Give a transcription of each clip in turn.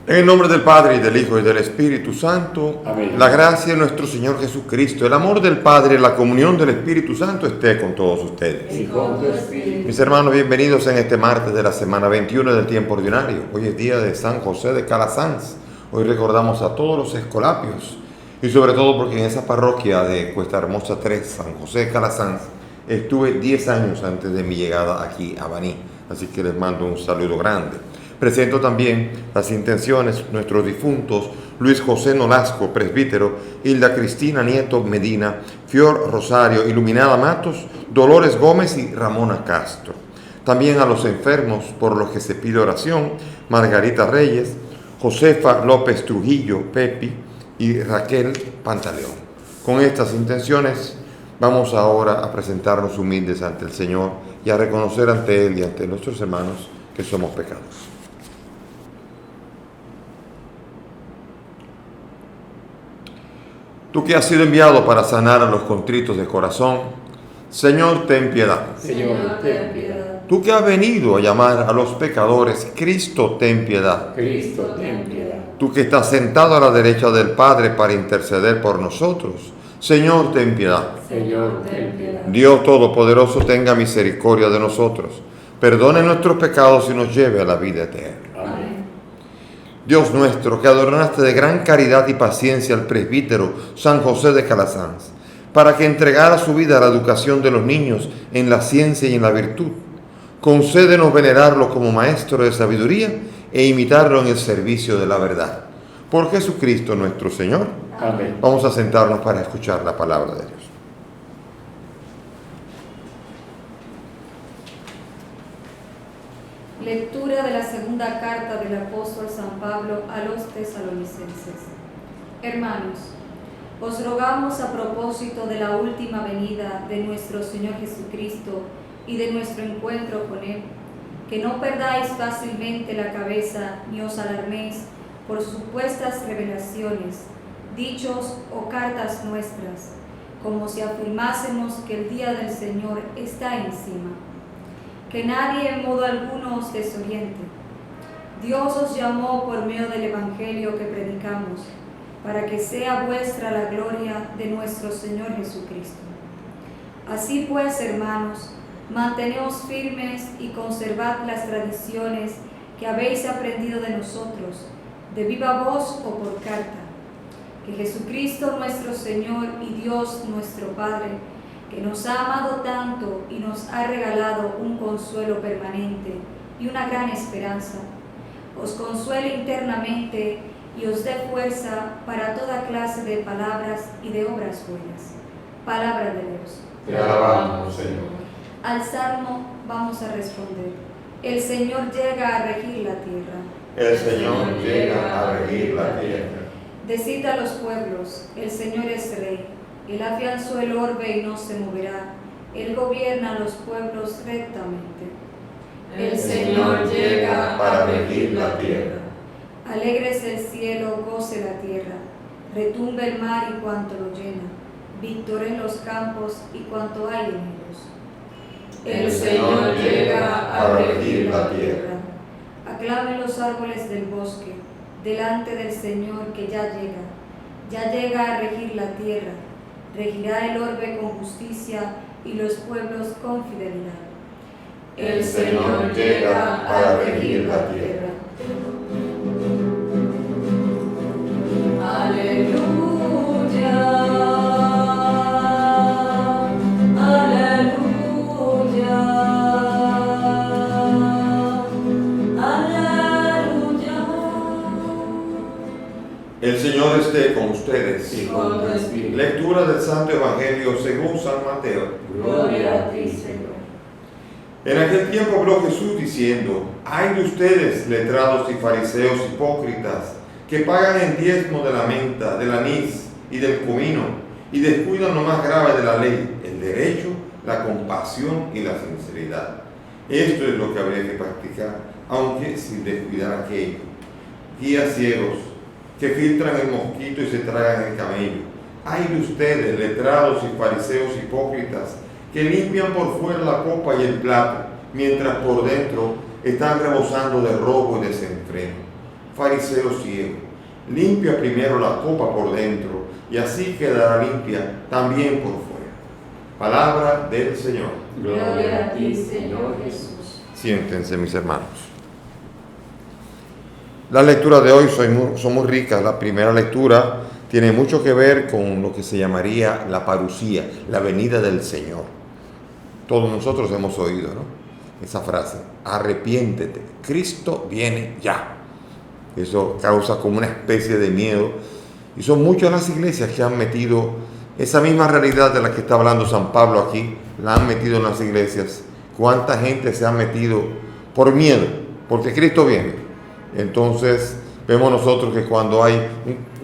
En el nombre del Padre, y del Hijo, y del Espíritu Santo. Amén. La gracia de nuestro Señor Jesucristo, el amor del Padre, la comunión del Espíritu Santo esté con todos ustedes. Y con tu espíritu. Mis hermanos, bienvenidos en este martes de la semana 21 del tiempo ordinario. Hoy es día de San José de Calasanz. Hoy recordamos a todos los escolapios y sobre todo porque en esa parroquia de Cuesta Hermosa 3, San José de Calasanz, estuve 10 años antes de mi llegada aquí a Baní. Así que les mando un saludo grande. Presento también las intenciones de nuestros difuntos Luis José Nolasco, presbítero, Hilda Cristina Nieto Medina, Fior Rosario, Iluminada Matos, Dolores Gómez y Ramona Castro. También a los enfermos por los que se pide oración, Margarita Reyes, Josefa López Trujillo, Pepi y Raquel Pantaleón. Con estas intenciones vamos ahora a presentarnos humildes ante el Señor y a reconocer ante Él y ante nuestros hermanos que somos pecados. Tú que has sido enviado para sanar a los contritos de corazón, Señor, ten piedad. Señor, ten piedad. Tú que has venido a llamar a los pecadores, Cristo, ten piedad. Cristo, ten piedad. Tú que estás sentado a la derecha del Padre para interceder por nosotros, Señor, ten piedad. Señor, ten piedad. Dios Todopoderoso tenga misericordia de nosotros, perdone nuestros pecados y nos lleve a la vida eterna. Amén. Dios nuestro, que adornaste de gran caridad y paciencia al presbítero San José de Calasanz, para que entregara su vida a la educación de los niños en la ciencia y en la virtud, concédenos venerarlo como maestro de sabiduría e imitarlo en el servicio de la verdad. Por Jesucristo nuestro Señor. Amén. Vamos a sentarnos para escuchar la palabra de Dios. Lectura de la segunda carta del apóstol San Pablo a los tesalonicenses. Hermanos, os rogamos a propósito de la última venida de nuestro Señor Jesucristo y de nuestro encuentro con Él, que no perdáis fácilmente la cabeza ni os alarméis por supuestas revelaciones, dichos o cartas nuestras, como si afirmásemos que el día del Señor está encima. Que nadie en modo alguno os desoriente. Dios os llamó por medio del Evangelio que predicamos, para que sea vuestra la gloria de nuestro Señor Jesucristo. Así pues, hermanos, manteneos firmes y conservad las tradiciones que habéis aprendido de nosotros, de viva voz o por carta. Que Jesucristo nuestro Señor y Dios nuestro Padre, que nos ha amado tanto y nos ha regalado un consuelo permanente y una gran esperanza, os consuele internamente y os dé fuerza para toda clase de palabras y de obras buenas. Palabra de Dios. Te alabamos, Señor. Al Salmo vamos a responder: el Señor llega a regir la tierra. El Señor llega a regir la tierra. Decid a los pueblos: el Señor es Rey. Él afianzó el orbe y no se moverá. Él gobierna a los pueblos rectamente. El Señor llega a regir la tierra. Alégrese el cielo, goce la tierra. Retumbe el mar y cuanto lo llena. Victoren los campos y cuanto hay en ellos. El Señor llega a regir la tierra. Aclamen los árboles del bosque, delante del Señor que ya llega a regir la tierra. Regirá el orbe con justicia y los pueblos con fidelidad. El Señor llega a regir la tierra. Aleluya, aleluya, aleluya. El Señor esté con ustedes. Y con tu espíritu. Lectura del Santo Evangelio según San Mateo. Gloria a ti, Señor. En aquel tiempo habló Jesús diciendo: ay de ustedes, letrados y fariseos hipócritas, que pagan el diezmo de la menta, del anís y del comino, y descuidan lo más grave de la ley, el derecho, la compasión y la sinceridad. Esto es lo que habría que practicar, aunque sin descuidar aquello. Guías ciegos, que filtran el mosquito y se tragan el camello. Ay de ustedes, letrados y fariseos hipócritas, que limpian por fuera la copa y el plato, mientras por dentro están rebosando de robo y desenfreno. fariseo ciego. Limpia primero la copa por dentro, y así quedará limpia también por fuera. Palabra del Señor. Gloria a ti, Señor Jesús. Siéntense, mis hermanos. Las lecturas de hoy son muy ricas. La primera lectura tiene mucho que ver con lo que se llamaría la parusía, la venida del Señor. Todos nosotros hemos oído, ¿no?, esa frase: arrepiéntete, Cristo viene ya. Eso causa como una especie de miedo, y son muchas las iglesias que han metido esa misma realidad de la que está hablando San Pablo aquí, la han metido en las iglesias. ¿Cuánta gente se ha metido por miedo? Porque Cristo viene. Entonces vemos nosotros que cuando hay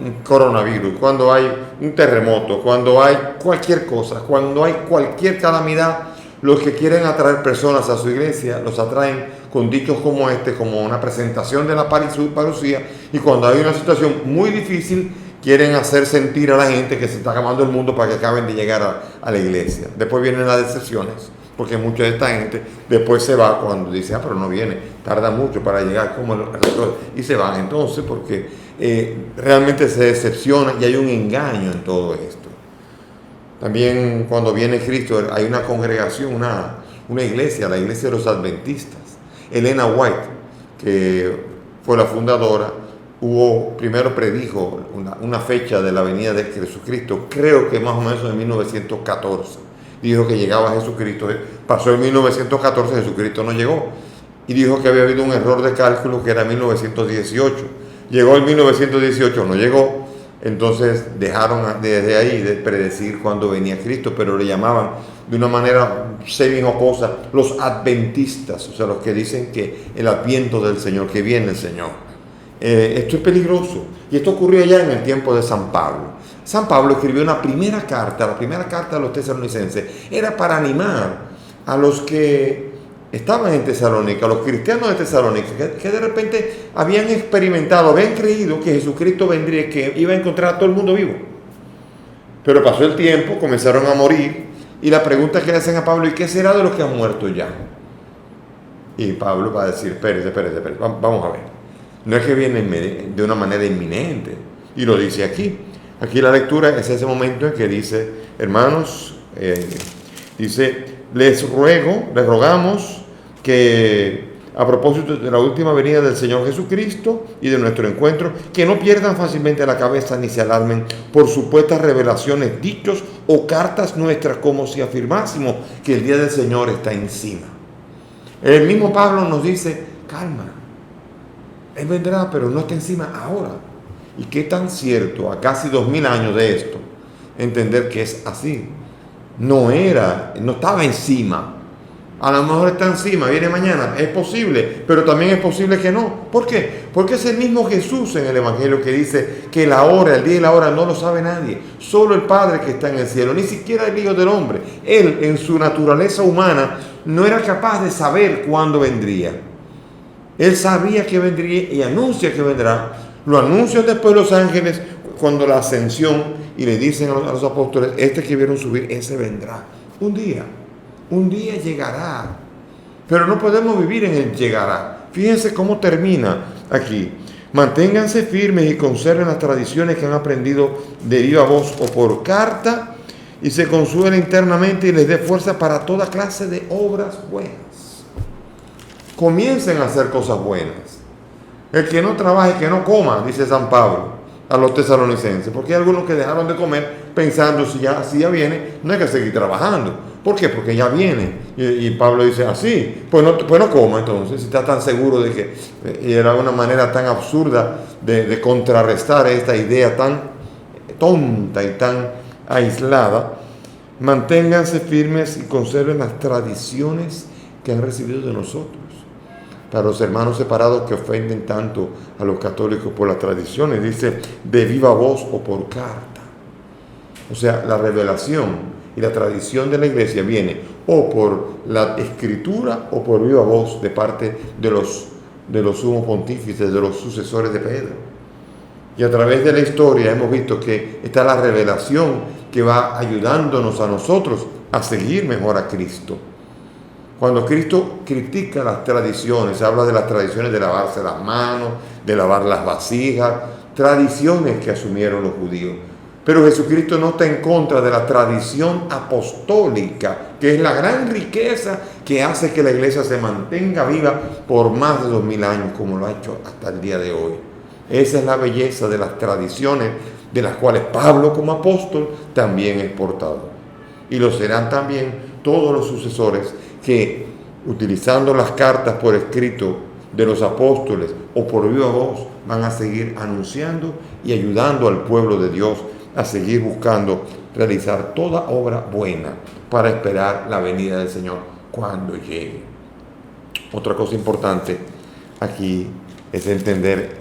un coronavirus, cuando hay un terremoto, cuando hay cualquier cosa, cuando hay cualquier calamidad, los que quieren atraer personas a su iglesia los atraen con dichos como este, como una presentación de la parusía, y cuando hay una situación muy difícil quieren hacer sentir a la gente que se está acabando el mundo para que acaben de llegar a la iglesia. Después vienen las decepciones, porque mucha de esta gente después se va cuando dice: pero no viene, tarda mucho para llegar, y se van entonces, porque realmente se decepcionan y hay un engaño en todo esto. También cuando viene Cristo hay una congregación, una iglesia, la iglesia de los adventistas. Elena White, que fue la fundadora, primero predijo una fecha de la venida de Jesucristo, creo que más o menos en 1914. Dijo que llegaba Jesucristo. Pasó en 1914, Jesucristo no llegó. Y dijo que había habido un error de cálculo, que era 1918. Llegó en 1918, no llegó. Entonces dejaron desde ahí de predecir cuándo venía Cristo, pero le llamaban de una manera semi-jocosa los adventistas, o sea, los que dicen que el adviento del Señor, que viene el Señor. Esto es peligroso, y esto ocurrió ya en el tiempo de San Pablo. San Pablo escribió la primera carta a los tesalonicenses, era para animar a los que estaban en Tesalónica, los cristianos de Tesalónica, que de repente habían experimentado, habían creído que Jesucristo vendría, que iba a encontrar a todo el mundo vivo. Pero pasó el tiempo, comenzaron a morir, y la pregunta que le hacen a Pablo: ¿y qué será de los que han muerto ya? Y Pablo va a decir: espérese, vamos a ver. No es que viene de una manera inminente, y lo dice aquí. Aquí la lectura es ese momento en que dice: hermanos, dice, les rogamos que, a propósito de la última venida del Señor Jesucristo y de nuestro encuentro, que no pierdan fácilmente la cabeza ni se alarmen por supuestas revelaciones, dichos o cartas nuestras, como si afirmásemos que el día del Señor está encima. El mismo Pablo nos dice: calma, Él vendrá, pero no está encima ahora. Y qué tan cierto, a casi 2000 años de esto, entender que es así. No estaba encima. A lo mejor está encima, viene mañana, es posible, pero también es posible que no. ¿Por qué? Porque es el mismo Jesús en el Evangelio que dice que la hora, el día y la hora no lo sabe nadie, solo el Padre que está en el cielo, ni siquiera el Hijo del Hombre. Él, en su naturaleza humana, no era capaz de saber cuándo vendría. Él sabía que vendría y anuncia que vendrá. Lo anuncian después los ángeles cuando la ascensión, y le dicen a los apóstoles: este que vieron subir, ese vendrá. Un día llegará, pero no podemos vivir en el llegará. Fíjense cómo termina aquí: manténganse firmes y conserven las tradiciones que han aprendido de viva voz o por carta, y se consuelen internamente y les dé fuerza para toda clase de obras buenas. Comiencen a hacer cosas buenas. El que no trabaje, que no coma, dice San Pablo a los tesalonicenses, porque hay algunos que dejaron de comer pensando: si ya viene, no hay que seguir trabajando. ¿Por qué? Porque ya viene. Y Pablo dice: así, pues no coma entonces, si está tan seguro de que... Y era una manera tan absurda de contrarrestar esta idea tan tonta y tan aislada. Manténganse firmes y conserven las tradiciones que han recibido de nosotros. Para los hermanos separados que ofenden tanto a los católicos por las tradiciones, dice: de viva voz o por carta. O sea, la revelación y la tradición de la iglesia viene o por la escritura o por viva voz de parte de los sumos pontífices, de los sucesores de Pedro. Y a través de la historia hemos visto que está la revelación que va ayudándonos a nosotros a seguir mejor a Cristo. Cuando Cristo critica las tradiciones, habla de las tradiciones de lavarse las manos, de lavar las vasijas, tradiciones que asumieron los judíos. Pero Jesucristo no está en contra de la tradición apostólica, que es la gran riqueza que hace que la iglesia se mantenga viva por más de 2000 años, como lo ha hecho hasta el día de hoy. Esa es la belleza de las tradiciones de las cuales Pablo como apóstol también es portador. Y lo serán también todos los sucesores que, utilizando las cartas por escrito de los apóstoles o por viva voz, van a seguir anunciando y ayudando al pueblo de Dios a seguir buscando realizar toda obra buena para esperar la venida del Señor cuando llegue. Otra cosa importante aquí es entender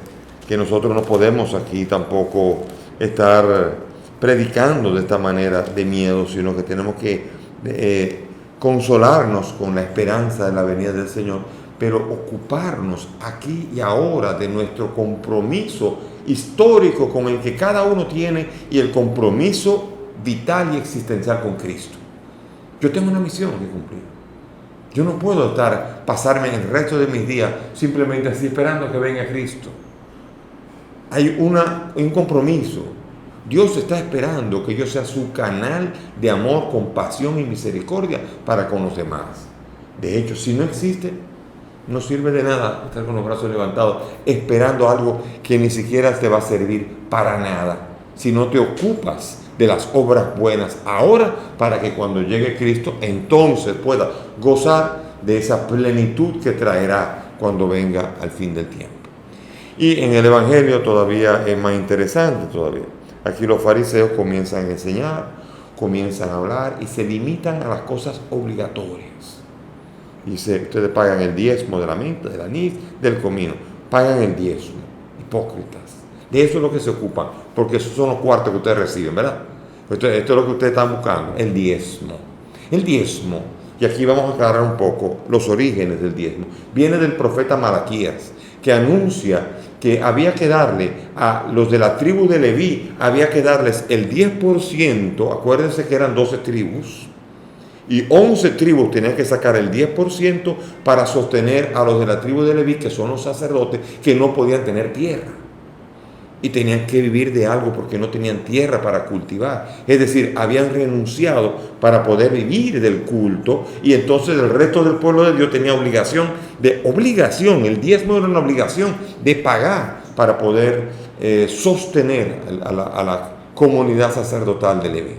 que nosotros no podemos aquí tampoco estar predicando de esta manera de miedo, sino que tenemos que consolarnos con la esperanza de la venida del Señor, pero ocuparnos aquí y ahora de nuestro compromiso histórico con el que cada uno tiene y el compromiso vital y existencial con Cristo. Yo tengo una misión que cumplir. Yo no puedo pasarme el resto de mis días simplemente así esperando que venga Cristo. Hay un compromiso. Dios está esperando que yo sea su canal de amor, compasión y misericordia para con los demás. De hecho, si no existe, no sirve de nada estar con los brazos levantados esperando algo que ni siquiera te va a servir para nada. Si no te ocupas de las obras buenas ahora, para que cuando llegue Cristo, entonces pueda gozar de esa plenitud que traerá cuando venga al fin del tiempo. Y en el Evangelio todavía es más interesante todavía. Aquí los fariseos comienzan a enseñar, comienzan a hablar y se limitan a las cosas obligatorias. Dice, ustedes pagan el diezmo de la menta, del anís, del comino. Pagan el diezmo, hipócritas. De eso es lo que se ocupan, porque esos son los cuartos que ustedes reciben, ¿verdad? Esto es lo que ustedes están buscando, el diezmo. El diezmo, y aquí vamos a aclarar un poco los orígenes del diezmo. Viene del profeta Malaquías, que anuncia que había que darle a los de la tribu de Leví, había que darles el 10%, acuérdense que eran 12 tribus, y 11 tribus tenían que sacar el 10% para sostener a los de la tribu de Leví, que son los sacerdotes, que no podían tener tierra. Y tenían que vivir de algo porque no tenían tierra para cultivar. Es decir, habían renunciado para poder vivir del culto, y entonces el resto del pueblo de Dios tenía obligación, el diezmo era una obligación de pagar para poder sostener a la comunidad sacerdotal de Leví.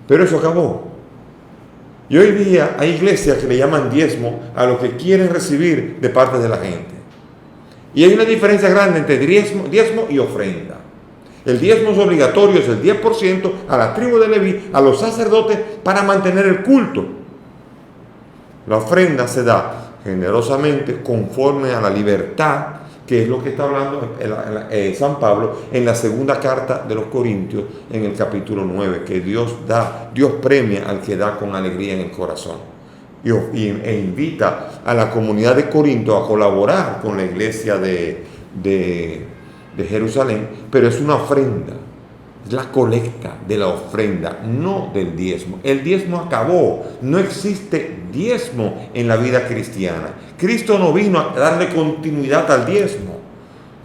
Pero eso acabó. Y hoy día hay iglesias que le llaman diezmo a lo que quieren recibir de parte de la gente. Y hay una diferencia grande entre diezmo y ofrenda. El diezmo es obligatorio, es el 10% a la tribu de Leví, a los sacerdotes, para mantener el culto. La ofrenda se da generosamente conforme a la libertad, que es lo que está hablando San Pablo en la segunda carta de los Corintios, en el capítulo 9, que Dios premia al que da con alegría en el corazón. E invita a la comunidad de Corinto a colaborar con la iglesia de Jerusalén, pero es una ofrenda, es la colecta de la ofrenda, no del diezmo. El diezmo acabó, no existe diezmo en la vida cristiana. Cristo no vino a darle continuidad al diezmo.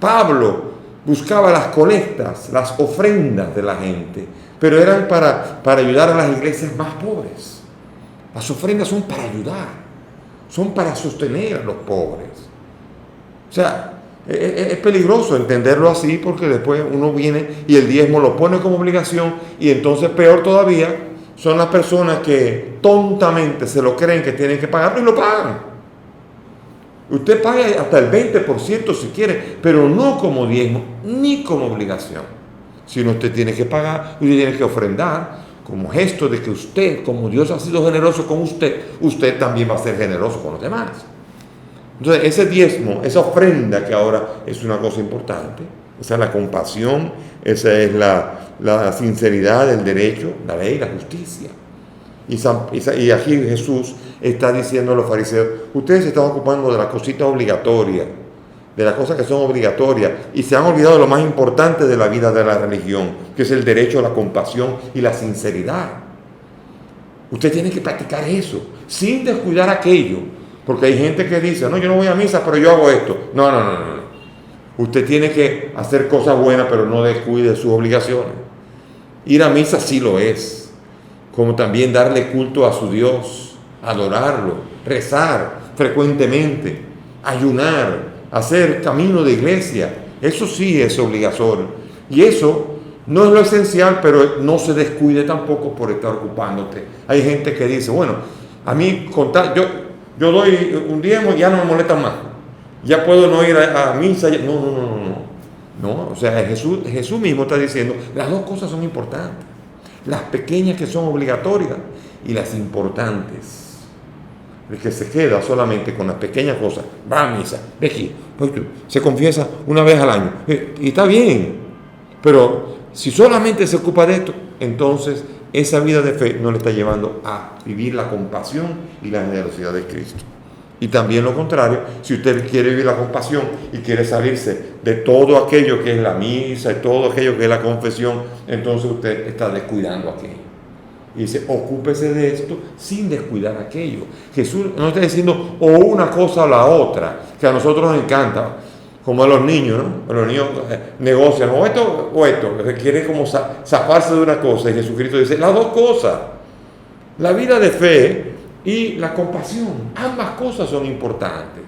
Pablo buscaba las colectas, las ofrendas de la gente, pero eran para ayudar a las iglesias más pobres. Las ofrendas son para ayudar, son para sostener a los pobres. O sea, es peligroso entenderlo así, porque después uno viene y el diezmo lo pone como obligación, y entonces peor todavía son las personas que tontamente se lo creen que tienen que pagarlo y lo pagan. Usted paga hasta el 20% si quiere, pero no como diezmo ni como obligación. Sino usted tiene que pagar, usted tiene que ofrendar, como gesto de que usted, como Dios ha sido generoso con usted también va a ser generoso con los demás. Entonces, ese diezmo, esa ofrenda, que ahora es una cosa importante, esa es la compasión, esa es la sinceridad, el derecho, la ley, la justicia. Y aquí Jesús está diciendo a los fariseos, ustedes se están ocupando de las cositas obligatorias, de las cosas que son obligatorias, y se han olvidado de lo más importante de la vida de la religión, que es el derecho a la compasión y la sinceridad. Usted tiene que practicar eso, sin descuidar aquello. Porque hay gente que dice, no, yo no voy a misa, pero yo hago esto. No. Usted tiene que hacer cosas buenas, pero no descuide sus obligaciones. Ir a misa sí lo es, como también darle culto a su Dios, adorarlo, rezar frecuentemente, ayunar, hacer camino de iglesia. Eso sí es obligatorio. Y eso no es lo esencial, pero no se descuide tampoco por estar ocupándote. Hay gente que dice, bueno, a mí contar, yo doy un diezmo y ya no me molesta más. Ya puedo no ir a misa. No, o sea, Jesús mismo está diciendo, las dos cosas son importantes. Las pequeñas que son obligatorias y las importantes. El que se queda solamente con las pequeñas cosas, va a misa, ve aquí, se confiesa una vez al año. Y está bien, pero si solamente se ocupa de esto, entonces esa vida de fe no le está llevando a vivir la compasión y la generosidad de Cristo. Y también lo contrario, si usted quiere vivir la compasión y quiere salirse de todo aquello que es la misa y todo aquello que es la confesión, entonces usted está descuidando aquello. Y dice, ocúpese de esto sin descuidar aquello. Jesús no está diciendo o una cosa o la otra, que a nosotros nos encanta, como a los niños, ¿no? Los niños negocian o esto, quieren como zafarse de una cosa, y Jesucristo dice, las dos cosas, la vida de fe y la compasión, ambas cosas son importantes.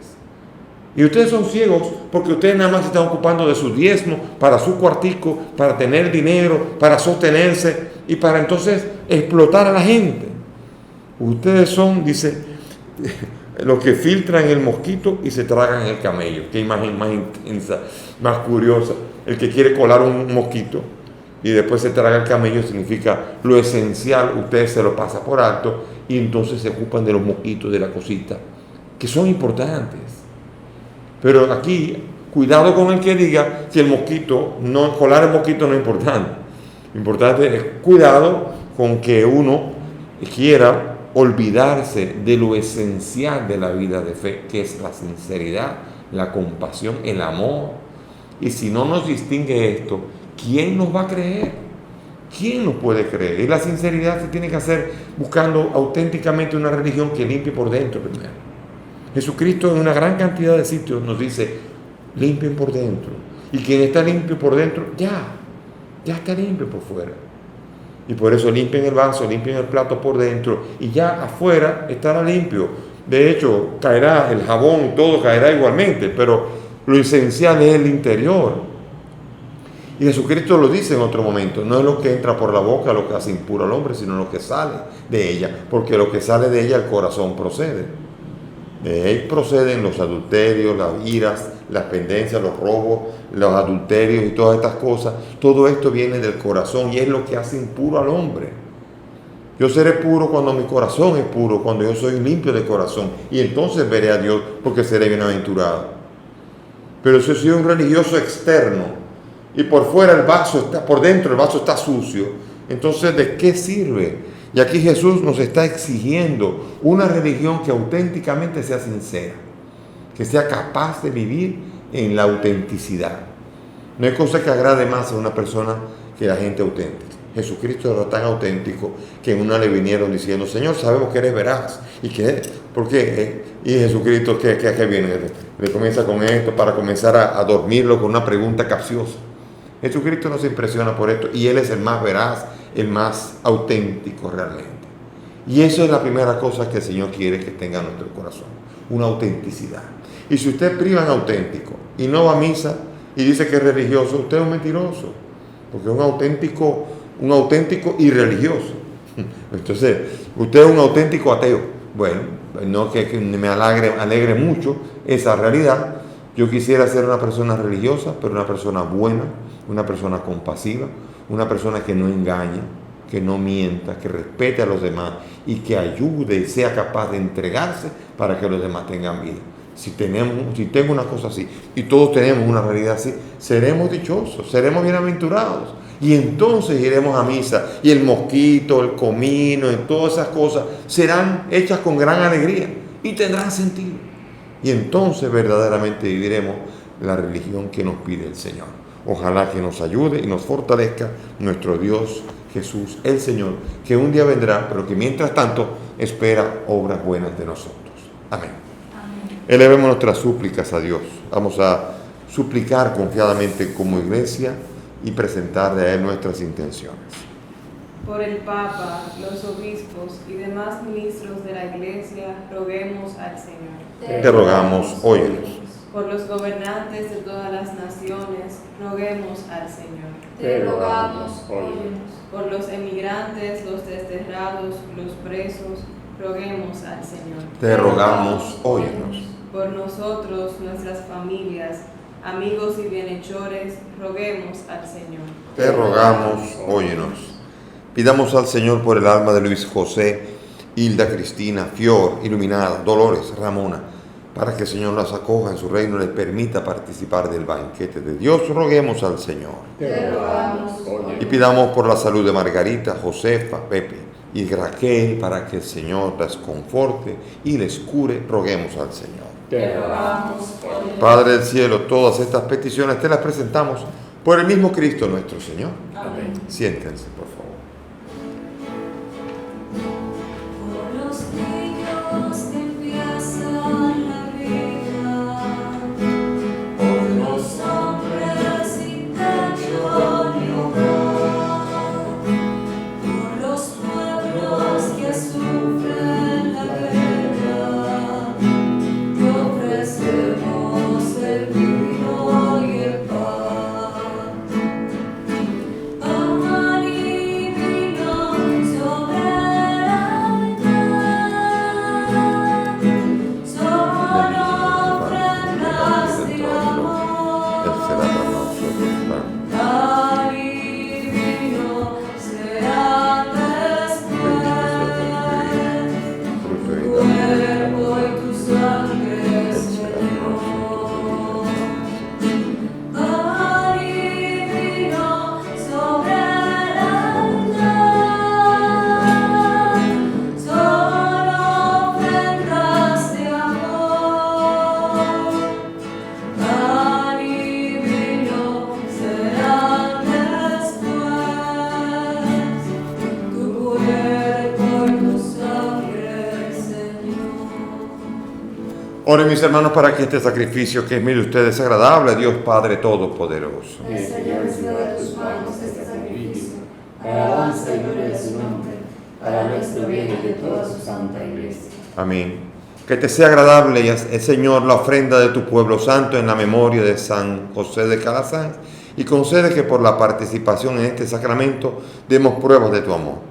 Y ustedes son ciegos porque ustedes nada más se están ocupando de su diezmo, para su cuartico, para tener dinero, para sostenerse y para entonces explotar a la gente. Ustedes son, dice, los que filtran el mosquito y se tragan el camello. Qué imagen más intensa, más curiosa. El que quiere colar un mosquito y después se traga el camello significa lo esencial, ustedes se lo pasan por alto y entonces se ocupan de los mosquitos, de la cosita, que son importantes. Pero aquí, cuidado con el que diga que el mosquito, colar el mosquito no es importante. Lo importante es cuidado con que uno quiera olvidarse de lo esencial de la vida de fe, que es la sinceridad, la compasión, el amor. Y si no nos distingue esto, ¿quién nos va a creer? ¿Quién nos puede creer? Y la sinceridad se tiene que hacer buscando auténticamente una religión que limpie por dentro primero. Jesucristo en una gran cantidad de sitios nos dice, limpien por dentro. Y quien está limpio por dentro, ya está limpio por fuera. Y por eso limpien el vaso, limpien el plato por dentro y ya afuera estará limpio. De hecho, caerá el jabón y todo caerá igualmente, pero lo esencial es el interior. Y Jesucristo lo dice en otro momento, no es lo que entra por la boca lo que hace impuro al hombre, sino lo que sale de ella, porque lo que sale de ella el corazón procede. De él proceden los adulterios, las iras, las pendencias, los robos, los adulterios y todas estas cosas. Todo esto viene del corazón y es lo que hace impuro al hombre. Yo seré puro cuando mi corazón es puro, cuando yo soy limpio de corazón. Y entonces veré a Dios porque seré bienaventurado. Pero si soy un religioso externo y por fuera el vaso está, por dentro el vaso está sucio, entonces ¿de qué sirve? Y aquí Jesús nos está exigiendo una religión que auténticamente sea sincera, que sea capaz de vivir en la autenticidad. No hay cosa que agrade más a una persona que la gente auténtica. Jesucristo era tan auténtico que en una le vinieron diciendo, Señor, sabemos que eres veraz. ¿Y qué? ¿Por qué? Y Jesucristo, ¿qué viene? Le comienza con esto para comenzar a dormirlo con una pregunta capciosa. Jesucristo no se impresiona por esto y Él es el más veraz, el más auténtico realmente. Y eso es la primera cosa que el Señor quiere que tenga en nuestro corazón, una autenticidad. Y si usted priva en auténtico y no va a misa y dice que es religioso, usted es un mentiroso, porque es un auténtico irreligioso. Entonces, usted es un auténtico ateo. Bueno, no que me alegre mucho esa realidad. Yo quisiera ser una persona religiosa, pero una persona buena, una persona compasiva, una persona que no engañe, que no mienta, que respete a los demás y que ayude y sea capaz de entregarse para que los demás tengan vida. Si tengo una cosa así y todos tenemos una realidad así, seremos dichosos, seremos bienaventurados. Y entonces iremos a misa y el mosquito, el comino y todas esas cosas serán hechas con gran alegría y tendrán sentido. Y entonces verdaderamente viviremos la religión que nos pide el Señor. Ojalá que nos ayude y nos fortalezca nuestro Dios Jesús el Señor, que un día vendrá, pero que mientras tanto espera obras buenas de nosotros. Amén. Amén. Elevemos nuestras súplicas a Dios. Vamos a suplicar confiadamente como iglesia y presentarle a Él nuestras intenciones. Por el Papa, los obispos y demás ministros de la Iglesia, roguemos al Señor. Te rogamos, óyenos. Por los gobernantes de todas las naciones, roguemos al Señor. Te rogamos, óyenos. Por los emigrantes, los desterrados, los presos, roguemos al Señor. Te rogamos, óyenos. Por nosotros, nuestras familias, amigos y bienhechores, roguemos al Señor. Te rogamos, óyenos. Pidamos al Señor por el alma de Luis José, Hilda Cristina, Fior, Iluminada, Dolores, Ramona, para que el Señor las acoja en su reino y les permita participar del banquete de Dios. Roguemos al Señor. Te rogamos, óyenos. Y pidamos por la salud de Margarita, Josefa, Pepe y Raquel, para que el Señor las conforte y les cure. Roguemos al Señor. Te rogamos, óyenos. Padre del cielo, todas estas peticiones te las presentamos por el mismo Cristo nuestro Señor. Amén. Siéntense, por favor. Por los niños que empiezan la vida, por los hombres sin techo ni hogar, por los pueblos que sufren la guerra, te ofrecemos el vino y el pan. Pan y vino sobre la altar, son ofrendas de amor. Pan y vino serán después, tu cuerpo y tu sangre, Señor. Pan y vino sobre el altar, son ofrendas de amor. Pan y vino serán después, tu cuerpo y tu sangre, Señor. Oren mis hermanos para que este sacrificio que es mío de ustedes es agradable a Dios Padre Todopoderoso. El Señor reciba de tus manos este sacrificio, para alabanza y gloria de su nombre, para nuestro bien y de toda su santa iglesia. Amén. Que te sea agradable, Señor, la ofrenda de tu pueblo santo en la memoria de San José de Calasanz, y concede que por la participación en este sacramento demos pruebas de tu amor.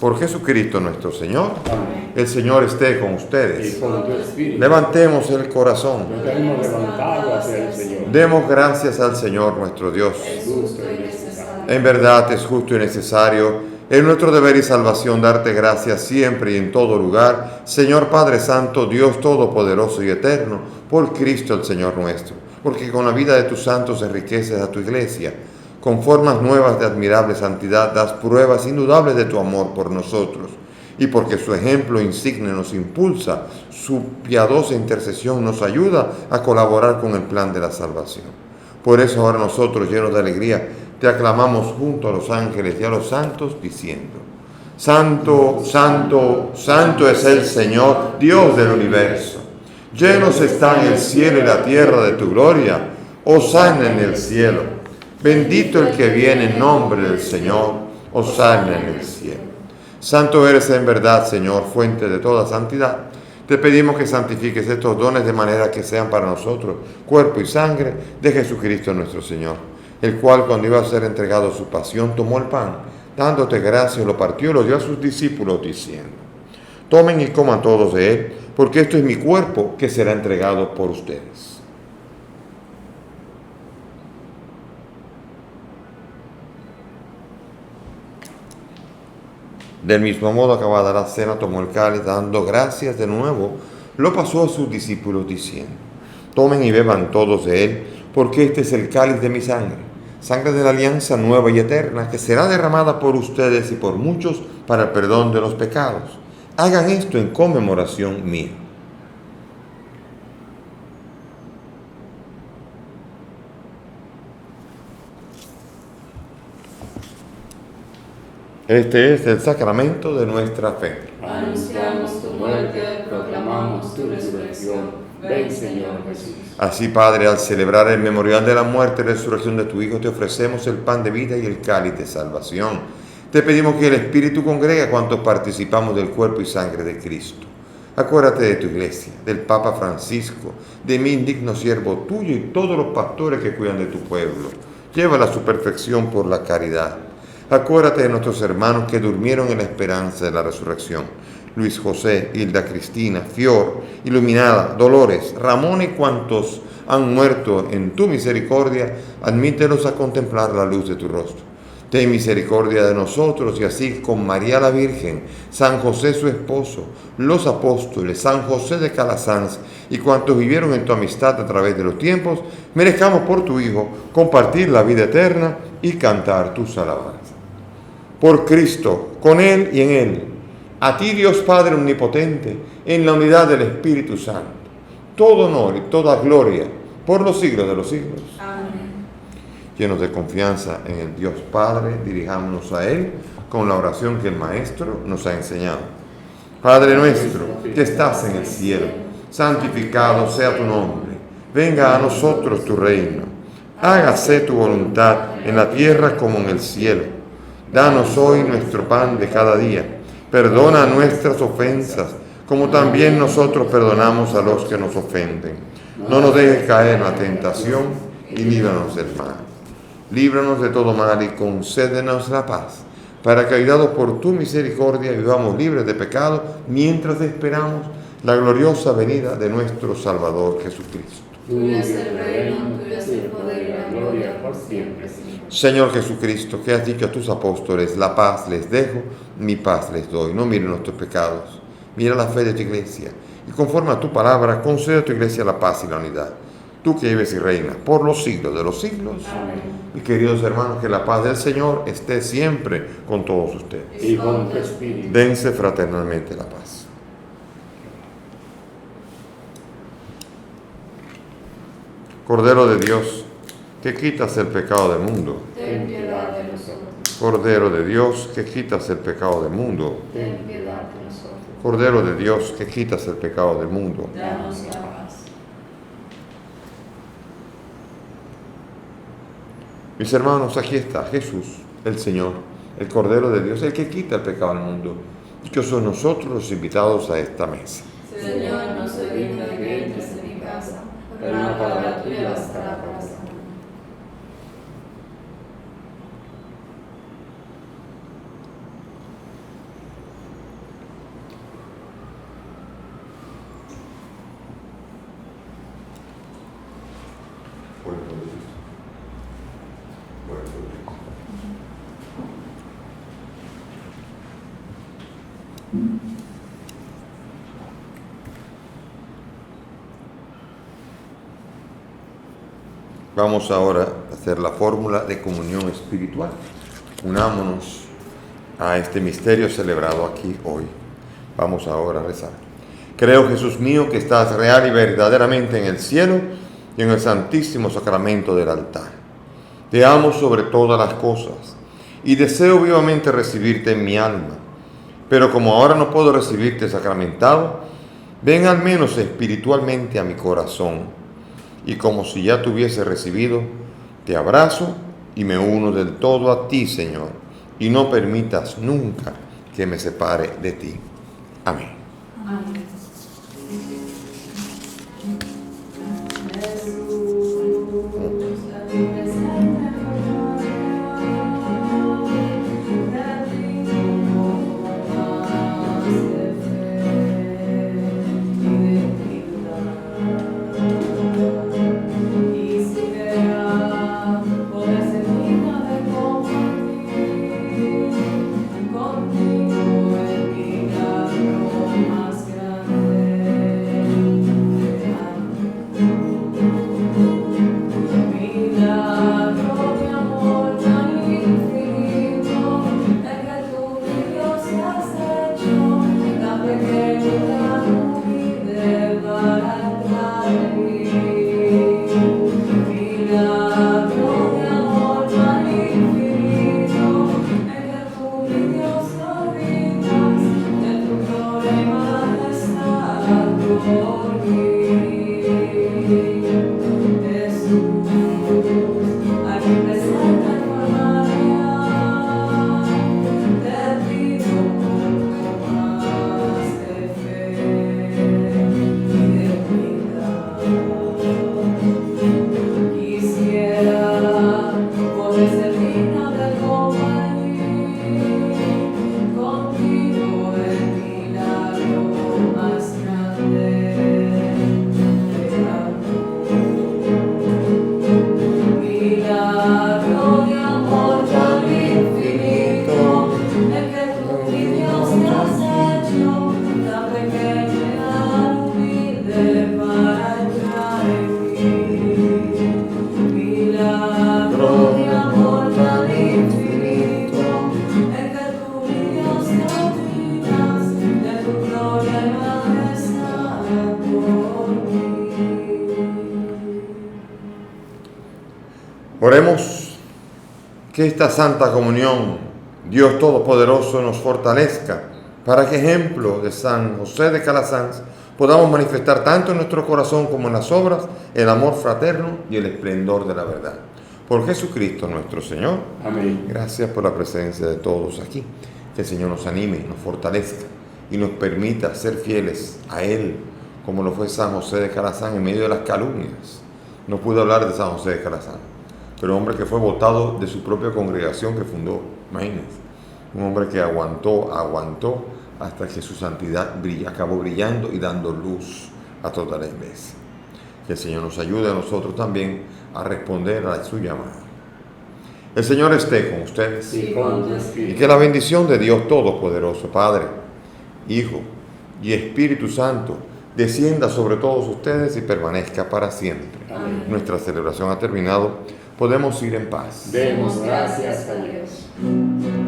Por Jesucristo nuestro Señor. Amén. El Señor esté con Y ustedes. con tu espíritu. Levantemos el corazón. Nos tenemos levantado hacia el Señor. Demos gracias al Señor nuestro Dios. Es justo y necesario. En verdad es justo y necesario, es nuestro deber y salvación darte gracias siempre y en todo lugar, Señor Padre Santo, Dios Todopoderoso y Eterno, por Cristo el Señor nuestro, porque con la vida de tus santos enriqueces a tu iglesia, con formas nuevas de admirable santidad das pruebas indudables de tu amor por nosotros, y porque su ejemplo insigne nos impulsa, su piadosa intercesión nos ayuda a colaborar con el plan de la salvación. Por eso ahora nosotros, llenos de alegría, te aclamamos junto a los ángeles y a los santos, diciendo: Santo, santo, santo es el Señor, Dios del universo. Llenos están el cielo y la tierra de tu gloria. Hosana en el cielo. Bendito el que viene en nombre del Señor. Hosana en el cielo. Santo eres en verdad, Señor, fuente de toda santidad. Te pedimos que santifiques estos dones de manera que sean para nosotros cuerpo y sangre de Jesucristo nuestro Señor, el cual, cuando iba a ser entregado a su pasión, tomó el pan, dándote gracias, lo partió y lo dio a sus discípulos, diciendo: Tomen y coman todos de él, porque esto es mi cuerpo que será entregado por ustedes. Del mismo modo, acabada la cena, tomó el cáliz, dando gracias de nuevo, lo pasó a sus discípulos, diciendo: Tomen y beban todos de él, porque este es el cáliz de mi sangre, sangre de la alianza nueva y eterna, que será derramada por ustedes y por muchos para el perdón de los pecados. Hagan esto en conmemoración mía. Este es el sacramento de nuestra fe. Anunciamos tu muerte, proclamamos tu resurrección. Ven, Señor Jesús. Así, Padre, al celebrar el memorial de la muerte y resurrección de tu Hijo, te ofrecemos el pan de vida y el cáliz de salvación. Te pedimos que el Espíritu congregue a cuantos participamos del cuerpo y sangre de Cristo. Acuérdate de tu iglesia, del Papa Francisco, de mi indigno siervo tuyo y todos los pastores que cuidan de tu pueblo. Llévala a su perfección por la caridad. Acuérdate de nuestros hermanos que durmieron en la esperanza de la resurrección. Luis José, Hilda Cristina, Fior, Iluminada, Dolores, Ramón y cuantos han muerto en tu misericordia, admítelos a contemplar la luz de tu rostro. Ten misericordia de nosotros y así con María la Virgen, San José su esposo, los apóstoles, San José de Calasanz y cuantos vivieron en tu amistad a través de los tiempos, merezcamos por tu Hijo compartir la vida eterna y cantar tus alabanzas. Por Cristo, con Él y en Él, a ti Dios Padre Omnipotente, en la unidad del Espíritu Santo, todo honor y toda gloria por los siglos de los siglos. Amén. Llenos de confianza en el Dios Padre, dirijámonos a Él con la oración que el Maestro nos ha enseñado. Padre nuestro, que estás en el cielo, santificado sea tu nombre. Venga a nosotros tu reino. Hágase tu voluntad en la tierra como en el cielo. Danos hoy nuestro pan de cada día. Perdona nuestras ofensas, como también nosotros perdonamos a los que nos ofenden. No nos dejes caer en la tentación y líbranos del mal. Líbranos de todo mal y concédenos la paz, para que, ayudados por tu misericordia, vivamos libres de pecado, mientras esperamos la gloriosa venida de nuestro Salvador Jesucristo. Tuyo es el reino, tuyo es el poder y la gloria por siempre. Señor Jesucristo, que has dicho a tus apóstoles, la paz les dejo, mi paz les doy. No miren nuestros pecados, mira la fe de tu iglesia, y conforme a tu palabra, concede a tu iglesia la paz y la unidad. Tú que vives y reinas por los siglos de los siglos. Amén. Mis queridos hermanos, que la paz del Señor esté siempre con todos ustedes. Y con tu espíritu. Dense fraternalmente la paz. Cordero de Dios, que quitas el pecado del mundo. Ten piedad de nosotros. Cordero de Dios, que quitas el pecado del mundo. Ten piedad de nosotros. Cordero de Dios, que quitas el pecado del mundo. Danos la paz. Mis hermanos, aquí está Jesús, el Señor, el Cordero de Dios, el que quita el pecado del mundo. Y que son nosotros los invitados a esta mesa. Señor, no soy digno de que entres en mi casa, pero una palabra tuya bastará para sanar. Vamos ahora a hacer la fórmula de comunión espiritual. Unámonos a este misterio celebrado aquí hoy. Vamos ahora a rezar. Creo, Jesús mío, que estás real y verdaderamente en el cielo y en el santísimo sacramento del altar. Te amo sobre todas las cosas y deseo vivamente recibirte en mi alma. Pero como ahora no puedo recibirte sacramentado, ven al menos espiritualmente a mi corazón. Y como si ya te hubiese recibido, te abrazo y me uno del todo a ti, Señor, y no permitas nunca que me separe de ti. Amén. Amén. Milagro milagro de amor tan infinito, el que tú, mi Dios, me has hecho tan pequeño y tan humilde para entrar en mí. Milagro de amor tan infinito, el que tú, mi Dios, te olvidas de tu gloria y majestad por mí. Oremos que esta Santa Comunión, Dios Todopoderoso, nos fortalezca para que, ejemplo de San José de Calasanz, podamos manifestar tanto en nuestro corazón como en las obras el amor fraterno y el esplendor de la verdad. Por Jesucristo nuestro Señor. Amén. Gracias por la presencia de todos aquí. Que el Señor nos anime, nos fortalezca y nos permita ser fieles a Él, como lo fue San José de Calasanz en medio de las calumnias. No pude hablar de San José de Calasanz, pero un hombre que fue votado de su propia congregación que fundó, imagínense. Un hombre que aguantó hasta que su santidad acabó brillando y dando luz a toda la iglesia. Que el Señor nos ayude a nosotros también a responder a su llamada. El Señor esté con ustedes. Y con tu Y espíritu. que la bendición de Dios Todopoderoso, Padre, Hijo y Espíritu Santo, descienda sobre todos ustedes y permanezca para siempre. Amén. Nuestra celebración ha terminado. Podemos ir en paz. Demos gracias a Dios.